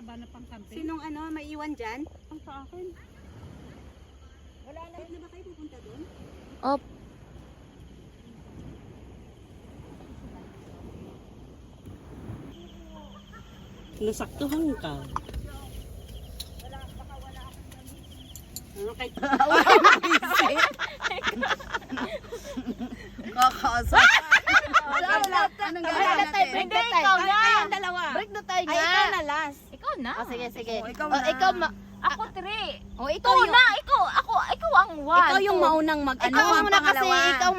mataba na pang camping. Sinong may iwan dyan? Ang sa akin. Wala na. Pwede na ba kayo pupunta doon? Op. Nasaktuhan ka. Ano kay Kakasa. Anong gagawin natin? Break na tayo nga. Kayong dalawa. Break na tayo Ay, nga. ikaw na last. Ikaw na. Oh, sige, sige. ikaw Oh, na. ikaw Ako 3. O, ikaw na. Ikaw ang 1. Ikaw yung maunang mag-ano. Ikaw ang muna kasi pangalawa. ikaw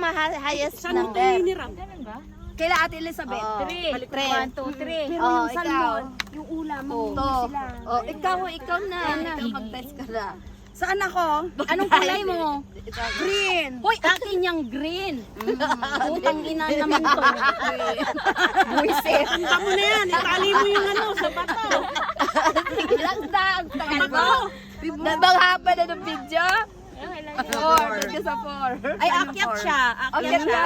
highest saan mo number. hiniram? Ganun ba? Kaila Ate Elizabeth. Oo. 3. Three. 1, 2, 3. Pero Oh, yung ikaw. salmon, yung ulam, Oh, hindi sila. oh, ikaw na. Ikaw mag-test ka na. Saan ako? Anong kulay mo? Green. Hoy, akin yung green. Putang ina naman to. Buisit. Punta mo na yan. Itali mo yung sa bato. Lagdag. Bato. Nabang haba na ng video. 4. Dito sa 4. Ay, akyat siya. Akyat siya.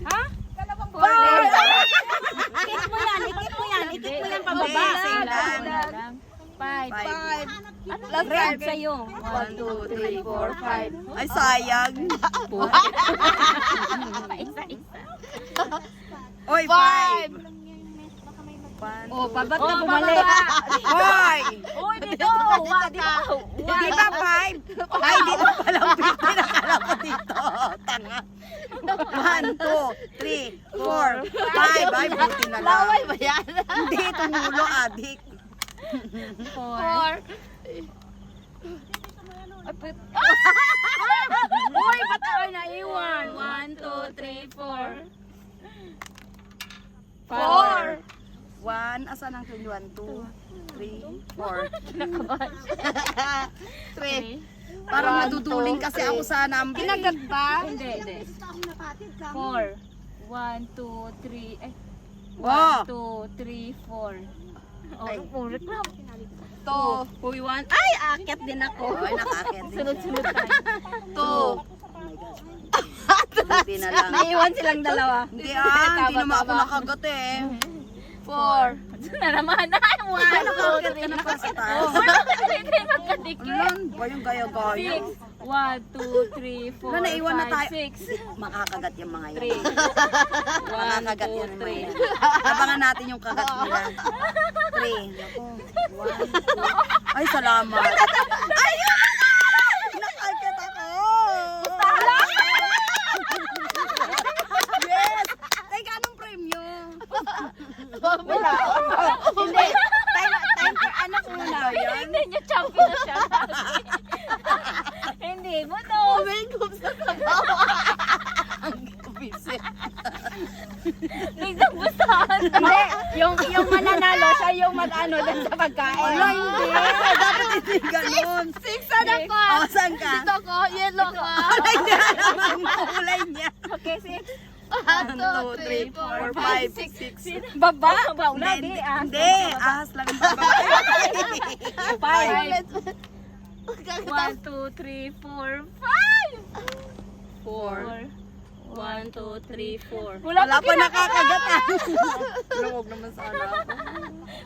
Ha? Ikit mo yan. Ikit mo yan. Ikit mo yan pababa. Same lang. 5. 5. Red sa'yo. 1, 2, 3, 4, 5. Ay, sayang. Isa-isa. Oy, 5. 1. Oh, pabat Oh, na bumalik. Hoy! Uy, dito. Wa, dito. Di ba 5? Ay, dito pala 50. Nakala ko dito. Tanga. 1, 2, 3, 4, 5. Ay, buti na lang. Laway ba yan? Hindi, tumulo, adik. 4. 4. Uy, ba't ako naiwan? 1, 2, 3, 4. 4. 1, asan ang 1, 2, 3, 4. 3. Parang 1, maduduling 2, kasi 3. ako sa number. Kinagat ba? Hindi. 4. 1, 2, 3. Ay. Wow. 1, 2, 3, 4. Ay. Oh, reklam. 2. Uy, one. Ay, akyat din ako. Ay, nakakit din. Sunod-sunod tayo. 2. Buti na lang. Naiwan silang dalawa. Hindi hindi naman ako nakagat eh. 4. Ito na naman. 1, 2, 3, Ano pa sa tayo? Hindi magkadikit. Ano ba yung gaya-gaya? 6. 1, 2, 3, 4, Wala, naiwan na tayo. 5, 6. Makakagat yung mga yan. 3. Makakagat yan yung mga yan. Abangan natin yung kagat nila. 3. Ako. 1. Ay, salamat. Ay, nakagat ako. Yes. Teka, anong premyo? Wala. Hindi. Time for anak muna. Hindi niya champion na siya. Hindi mo to. Welcome sa sabaw. Ang kubisit. Biglang bustahan. Hindi, yung mananalo, siya yung mag-ano dun sa pagkain. Wala, hindi. Dapat hindi ganun. 6 anak ko. O, saan ka? Dito ko. Yellow ko. Kulay niya naman mo. Kulay niya. Okay, 6. 1, 2, 3, 4, 5, 6. Baba? Wala, Hindi, di. hindi. Ahas lang yung babae. 1, 2, 3, 4, 5. 4. 1, 2, 3, 4. Wala pa nakakagat. Luwag naman sana ako.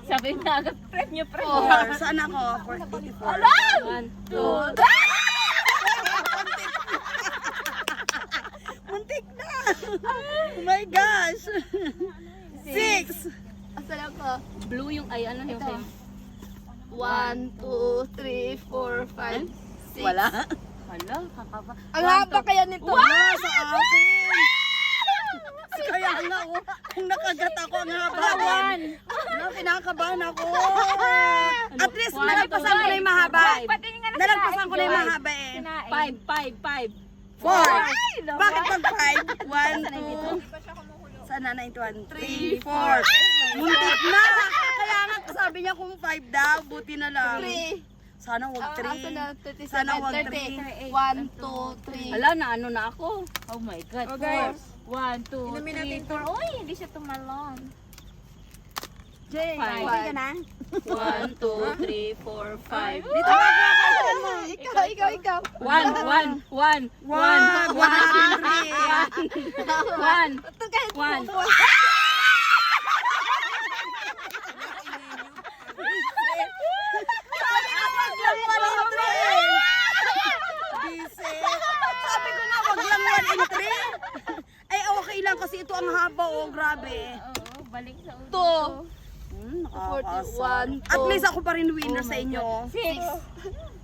Sabi na agad, premyo. 4. Saan ako? 484. 1, 2, Muntik na. Oh my gosh. 6. Asan ako? blue yung, ay, ano yung sa'yo? 1, 2, 3, 4, 5, 6. Wala. Hala, kakaba. Ang haba kaya nito. Wala sa akin. Kaya nga, kung nakagat ako, ang haba din. Ano, kinakabahan ako. At least, nalagpasan ko na yung mahaba. Nalagpasan ko na yung mahaba eh. 5, 5, 5. 4. Bakit pag 5? 1, 2. Sana na ito? 1, 3, 4. Muntik na. Kaya nga, sabi niya kung 5 daw, buti na lang. 3. Sana wag 3. Sana 37, Sana wag 30. 1, 2, 3. Hala, na ano na ako. Oh my God. Okay. 4. 1, 2, 3, 4. Uy, hindi siya tumalon. Jay, Five. okay ka na? 1, 2, 3, 4, 5. Dito ka mo. Ikaw. 1, 1, 1, 1, 1, 1, 1. sabi. Oo, balik sa ulo. 2, Nakakasal. 41, At least ako pa rin winner sa inyo. 6.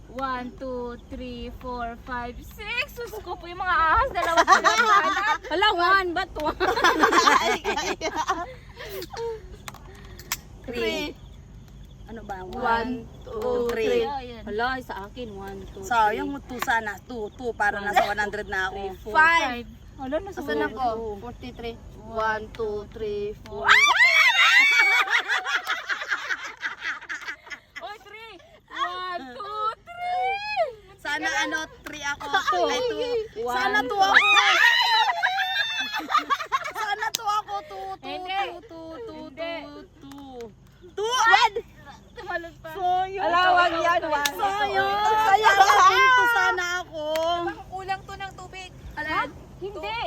1, 2, 3, 4, 5, 6. Sus ko po yung mga ahas. Dalawa pa lang. Hala, 1, ba't 1? 3, Ano ba? 1, 2, 3, Hala, sa akin, 1, 2, 3. Sayang mo 2 sana. 2 para nasa 100 na ako. 5. Hala, nasa Asan ako? 43. 1, 2, 3, 4. Oh, 3. 1, 2, 3. Sana ano, 3 ako. Ay, 2. Sana 2 ako. Sana 2 ako. 2, 2, Hindi. 2, 2, 2, Hindi. 2, 2. Tumalon pa. Hala, 1 yan, 1. Sayang. Sayang. Pinto sana ako. Kulang to ng tubig. Alin? Hindi.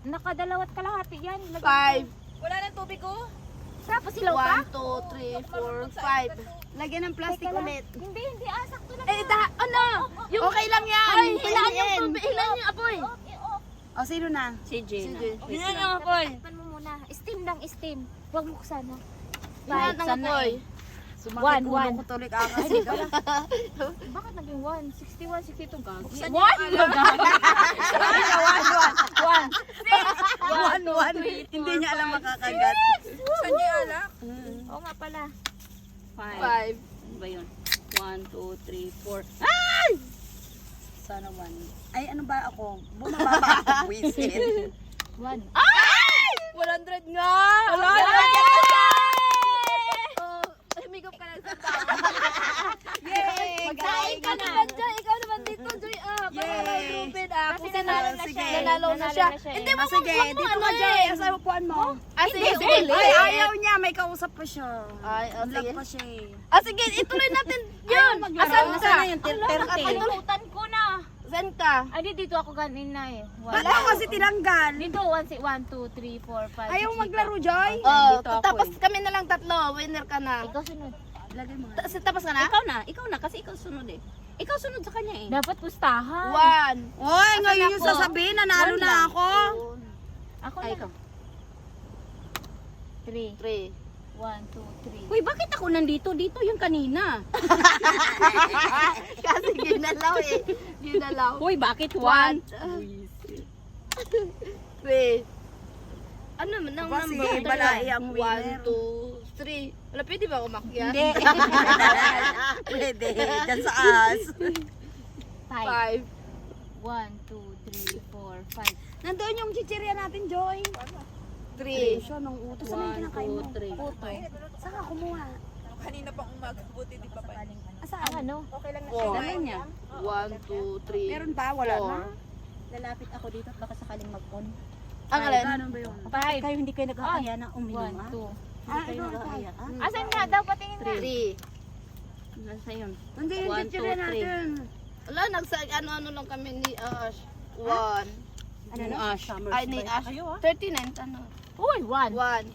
Nakadalawat kalahati yan. 5. Wala ng tubig ko. Tapos silaw pa? 1, 2, 3, 4, 5. Lagyan ng plastic ulit. Hindi. Sakto lang. Ano? Okay lang yan. Ay, Hilaan yung hilain. tubig. Hilaan yung apoy. O, sino na? Si Gina. Hilaan yung apoy. Takpan mo muna. Steam lang, steam. Huwag mo kusana. Hilaan ng apoy. Sumakit ulo 1. ko tuloy kakasigaw. Bakit naging 1? 61, 62 gagi. Buksan 1 yung gagi. 1. Hindi niya alam makakagat. Saan niya alak? Oo nga pala. 5. 5. Ano ba yun? 1, 2, 3, 4. Sana 1. Ay, ano ba ako? Bumaba ba ako? Wisit. 1. 100 nga! Wala, Oh, humigop ka lang sa tao. Yay! Magkain ka naman dyan. Ikaw naman dito, Joy. Yay! Stupid Kasi Kung nanalo na sige. siya. Nanalo na siya. Hindi mo Sige, dito ka dyan. Asa upuan mo? Sige, Hindi. Ay, ayaw niya. May kausap pa siya. Ay, Vlog sige. pa siya eh. Sige, ituloy natin yun. Asan Asan ka? ka? Yung Nakalimutan ko na. Saan ka? Ay, di dito ako kanina eh. Ba't mo kasi tinanggal? Dito, 1, 2, 3, 4, 5, Ayaw maglaro, Joy? Oh, Dito ako tapos kami na lang tatlo. Winner ka na. Ikaw sunod. Lagay mo. Tapos ka na? Ikaw na, kasi ikaw sunod eh. Ikaw sunod sa kanya eh. Dapat pustahan. 1. Oy, ngayon yung ako? sasabihin, nanalo One na lang. ako. Ako Ay, na. ikaw. 3. 3. 1, 2, 3. Uy, bakit ako nandito? Dito yung kanina. Kasi ginalaw eh. Ginalaw. Uy, bakit 1? 3. Ano man ang Aba, number? sige, balai ang winner. 1, 2, 3. Wala, pwede ba ako makyat? Hindi. Pwede, dyan sa as. 5. 5. 1, 2, 3, 4, 5. Nandun yung chichirya natin, Joy. 3. Siya nung utos. Saan yung kinakain mo? 1, 2, 3. Saan ka kumuha? Kanina pang umaga, buti di pa pa. Ang ano? Okay lang na 4. Dala niya. 1, 2, 3. Meron ba? Wala na. Lalapit ako dito at baka sakaling mag-on. Ang alin? Ano ba yun? 5. Kayo hindi kayo nag-aaya na 1, uminom ah? 2. Hindi kayo nag-aaya ah? Asan nga daw? Patingin nga. 3. Nasa yun? Nandun yung 1, 2, chichirya 3. natin. Wala, ano-ano lang kami ni Ash. 1. Ano na? Summer Ay, ni Ash. 39. Ano? Uy, 1. 1.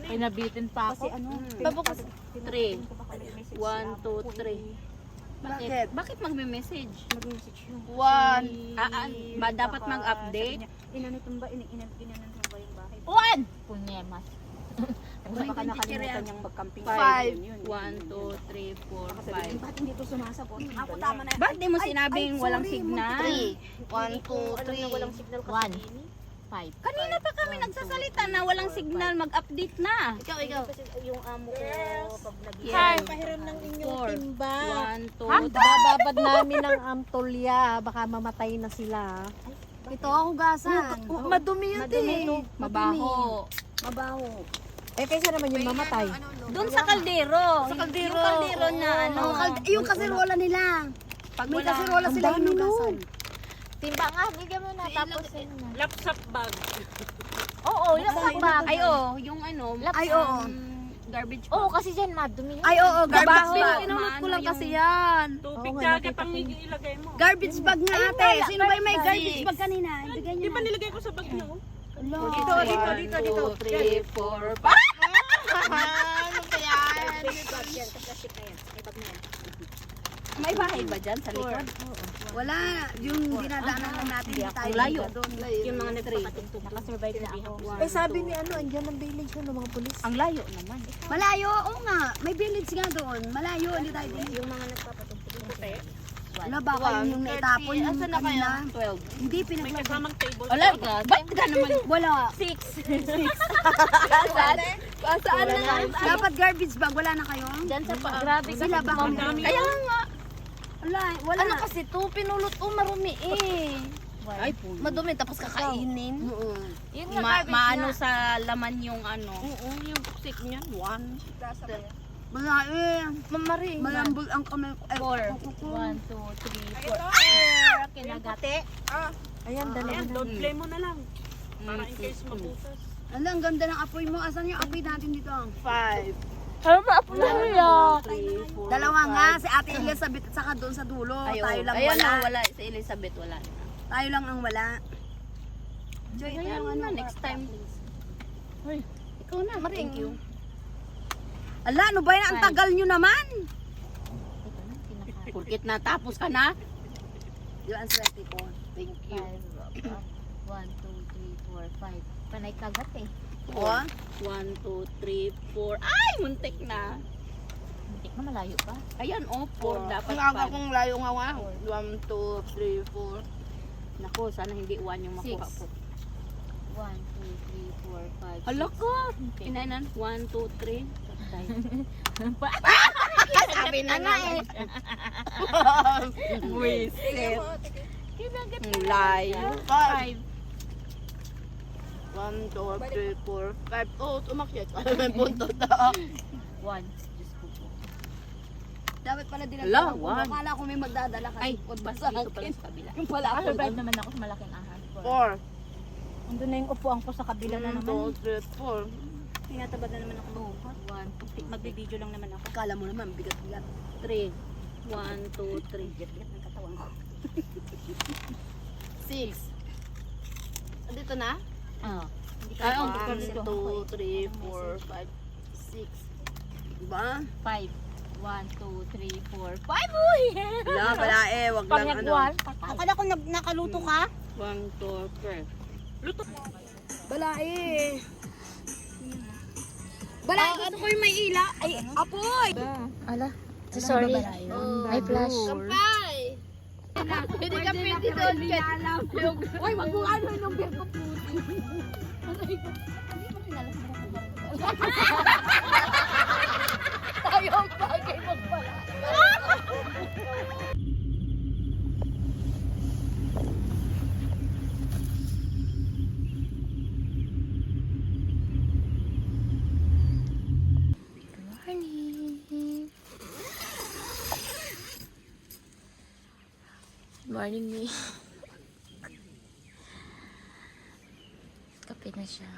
Pinabitin pa ako. Babukas. 3. 1, 2, 3. Bakit? Bakit magme-message? 1. Dapat mag-update? 1! Punyemas. Baka nakalimutan niyang mag-camping. 5. 1, 2, 3, 4, 5. Ba't hindi ito sumasagot? Ako tama na. Ba't di mo sinabing walang signal? 3. 1, 2, 3. 1. 5. Kanina pa kami nagsasalita na walang signal, mag-update na. Ikaw. Yung amo ko, pag Yan. Pahiram ng inyong 4. timba. 1, 2, 3. Bababad namin ng ampolya, baka mamatay na sila. Ito ako gasan. Madumi yun eh. Mabaho. Mabaho. Eh, kaysa naman yung mamatay. Doon sa kaldero. Sa kaldero. Yung kaldero na ano. Yung kasirola nila. Pag may Wala. kasirola sila, hinugasan. Timba nga, bigyan mo na. Tapos yun na. Laptop bag. Oo, yung bag. Ay, yung ano. Ay, oo. Garbage. Oo, kasi dyan madumi yun. Ay, oo, garbage Mabaho. bag. Pinulot ko lang Maano kasi yan. Tubig Oo nga, jacket ang ilagay mo. Garbage bag nga ate. Sino ba yung may bag. garbage bag kanina? Ibigay Di niyo ba na. nilagay ko sa bag niyo? Dito, dito, dito. 2, 3, 4, 5. Ano ba yan? May bahay ba dyan sa likod? Wala, yung dinadaanan lang natin, hindi tayo layo doon. Yung mga nagpapatugtog. Nakasurvive na ako. Eh sabi ni ano, andyan ang village yun ng mga pulis. Ang layo naman. Malayo, oo nga. May village nga doon. Malayo, hindi tayo din. Yung mga nagpapatugtog. Wala, baka yun yung naitapon yung Asan na kayo? kanina. 12. Hindi, May pinaglagay. kasamang table. Wala, ba't ka naman? Wala. 6. Saan na? Dapat garbage bag, wala na kayo? Diyan sa paa. Grabe Sila ba? Kaya nga. Wala. Ano kasi to? Pinulot ko marumi eh. Ay, Madumi tapos kakainin. Yun nga, garbage Maano nga. sa laman yung ano. Oo, yung stick niyan. 1. Wala eh. Mamari. Malambot ang kamay ko. 4. kuko. 1, 2, 3, 4. Kinagat. Ayan, dalawa Ayan, na. load play mo na lang. Para in case mabutas. Ala, ang ganda ng apoy mo. Asan yung apoy natin dito? 5. Ano ba po na ya? 3, 4, Dalawa nga, si Ate Elizabeth at saka doon sa dulo. Tayo lang Ayan wala. na, wala. Si Elizabeth wala. Tayo lang ang wala. Joy, ito Ayan yung na, ano. next time. Hoy, ikaw na. Thank you. Ala, ano ba yan? Ang tagal nyo naman. Purkit na tapos ka na. Yung ang swerte ko. Thank you. 1, 2, 3, 4, 5. Panay kagat eh. Oh, 1, 2, 3, 4. Ay, muntik na. Hindi ka malayo pa. Ayan, 4 dapat. ang aga 5. kong layo nga nga. 1, 2, 3, 4. Naku, sana hindi 1 yung makuha Six. ko. 1, 2, 3, 4, 5. Hala ko. Pinainan. 1, 2, 3. Sabi na nga eh. Buisit. Kinagat Layo. 5. 1, 2, 3, 4, 5. Oh, umakyat. May punto na. 1. Diyos ko po. Dapat pala Ala, dinagdagan ko. one. Akala ko may magdadala kasi Ay, ikot ba basta sa dito pala akin. sa kabila. Yung pala ako. Nakasurvive naman ako sa malaking ahas. 4. Andun na yung upuan ko sa kabila na 1, naman. 2, 3, 4. Tinatabad na naman ako. 1, Magbibideo lang naman ako. Akala mo naman, bigat-bigat. 3. 1, 2, 3. Bigat ng katawan ko. 6. Dito na? Ah. Ay, oh, 1, dito. 2, 3, 4, 5, 6. Diba? 5. 1, 2, 3, 4, 5. Uy! Wala, wala eh. Wag lang ano. Pangyaguan. Akala ko nakaluto ka? 1, 2, 3. Wala eh. Wala, gusto ko yung may ila. Ay, apoy! Ala. Sorry. May flash. Hindi ka pwede doon. Uy, wag mo ano yung beer ko puti. Tayo ang bagay magpala. Morning, me. Kape na siya.